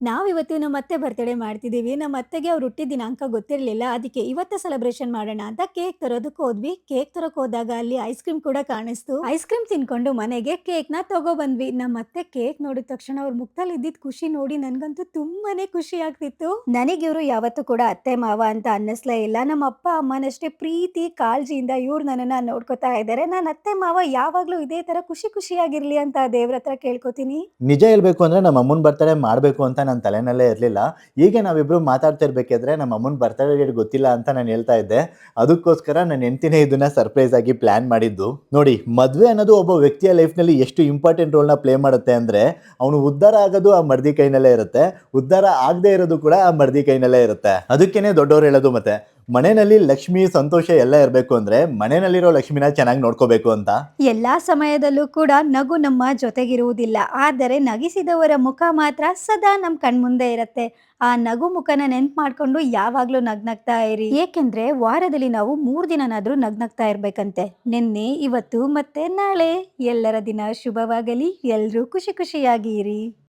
ನಾವಿವತ್ತು ನಮ್ಮ ಅತ್ತೆ ಬರ್ತ್‌ಡೇ ಮಾಡ್ತಿದ್ದೀವಿ. ನಮ್ಮ ಅತ್ತೆಗೆ ಅವ್ರು ಹುಟ್ಟಿದ ದಿನಾಂಕ ಗೊತ್ತಿರ್ಲಿಲ್ಲ. ಅದಕ್ಕೆ ಇವತ್ತೇ ಸೆಲೆಬ್ರೇಷನ್ ಮಾಡೋಣ ಅಂತ ಕೇಕ್ ತರೋದಕ್ಕೆ ಹೋದ್ವಿ. ಕೇಕ್ ತರೋಕ್ ಹೋದಾಗ ಅಲ್ಲಿ ಐಸ್ ಕ್ರೀಮ್ ಕೂಡ ಕಾಣಿಸ್ತು. ಐಸ್ ಕ್ರೀಮ್ ತಿನ್ಕೊಂಡು ಮನೆಗೆ ಕೇಕ್‌ನ ತಗೊಬಂದ್ವಿ. ನಮ್ಮ ಅತ್ತೆ ಕೇಕ್ ನೋಡಿದ ತಕ್ಷಣ ಅವ್ರ ಮುಖದಲ್ಲಿ ಇದ್ದಿದ್ದ ಖುಷಿ ನೋಡಿ ನನ್ಗಂತೂ ತುಂಬಾನೇ ಖುಷಿ ಆಗ್ತಿತ್ತು. ನನಗಿವ್ರು ಯಾವತ್ತೂ ಕೂಡ ಅತ್ತೆ ಮಾವ ಅಂತ ಅನ್ನಿಸ್ಲೇ ಇಲ್ಲ. ನಮ್ಮ ಅಪ್ಪ ಅಮ್ಮನಷ್ಟೇ ಪ್ರೀತಿ ಕಾಳಜಿಯಿಂದ ಇವ್ರು ನನ್ನನ್ನ ನೋಡ್ಕೊತಾ ಇದ್ದಾರೆ. ನಾನ್ ಅತ್ತೆ ಮಾವ ಯಾವಾಗ್ಲೂ ಇದೇ ತರ ಖುಷಿ ಖುಷಿಯಾಗಿರ್ಲಿ ಅಂತ ದೇವ್ರ ಹತ್ರ ಕೇಳ್ಕೊತೀನಿ. ನಿಜ ಹೇಳ್ಬೇಕು ಅಂದ್ರೆ ನಮ್ಮ ಅಮ್ಮನ ಬರ್ತಡೇ ಮಾಡಬೇಕು ಅಂತ ನನ್ನ ತಲೆನಲ್ಲೇ ಇರಲಿಲ್ಲ. ಹೀಗೆ ನಾವಿಬ್ರು ಮಾತಾಡ್ತಿರ್ಬೇಕಿದ್ರೆ ನಮ್ಮ ಅಮ್ಮನ ಬರ್ತಡೇ ಡೇಟ್ ಗೊತ್ತಿಲ್ಲ ಅಂತ ನಾನು ಹೇಳ್ತಾ ಇದ್ದೆ. ಅದಕ್ಕೋಸ್ಕರ ನನ್ನ ಹೆಂಡ್ತಿನೇ ಇದನ್ನ ಸರ್ಪ್ರೈಸ್ ಆಗಿ ಪ್ಲಾನ್ ಮಾಡಿದ್ದು. ನೋಡಿ, ಮದುವೆ ಅನ್ನೋದು ಒಬ್ಬ ವ್ಯಕ್ತಿಯ ಲೈಫ್‌ನಲ್ಲಿ ಎಷ್ಟು ಇಂಪಾರ್ಟೆಂಟ್ ರೋಲ್‌ನ ಪ್ಲೇ ಮಾಡುತ್ತೆ ಅಂದ್ರೆ, ಅವನು ಉದ್ಧಾರ ಆಗೋದು ಆ ಮಡದಿ ಕೈನಲ್ಲೇ ಇರುತ್ತೆ. ಉದ್ಧಾರ ಆಗದೆ ಇರೋದು ಕೂಡ ಆ ಮಡದಿ ಕೈನಲ್ಲೇ ಇರುತ್ತೆ. ಅದಕ್ಕೇನೆ ದೊಡ್ಡವರು ಹೇಳೋದು ಮತ್ತೆ ಮನೆಯಲ್ಲಿ ಲಕ್ಷ್ಮಿ ಸಂತೋಷ ಎಲ್ಲ ಇರಬೇಕು ಅಂದ್ರೆ ಮನೆಯಲ್ಲಿರೋ ಲಕ್ಷ್ಮಿನ ಚೆನ್ನಾಗಿ ನೋಡ್ಕೋಬೇಕು ಅಂತ. ಎಲ್ಲಾ ಸಮಯದಲ್ಲೂ ಕೂಡ ನಗು ನಮ್ಮ ಜೊತೆಗಿರುವುದಿಲ್ಲ. ಆದರೆ ನಗಿಸಿದವರ ಮುಖ ಮಾತ್ರ ಸದಾ ನಮ್ ಕಣ್ಮುಂದೆ ಇರತ್ತೆ. ಆ ನಗು ಮುಖನ ನೆನ್ಪು ಮಾಡ್ಕೊಂಡು ಯಾವಾಗ್ಲೂ ನಗ್ನಗ್ತಾ ಇರಿ. ಏಕೆಂದ್ರೆ ವಾರದಲ್ಲಿ ನಾವು 3 ದಿನನಾದ್ರೂ ನಗ್ನಗ್ತಾ ಇರ್ಬೇಕಂತೆ. ನಿನ್ನೆ, ಇವತ್ತು ಮತ್ತೆ ನಾಳೆ. ಎಲ್ಲರ ದಿನ ಶುಭವಾಗಲಿ. ಎಲ್ರೂ ಖುಷಿ ಖುಷಿಯಾಗಿ ಇರಿ.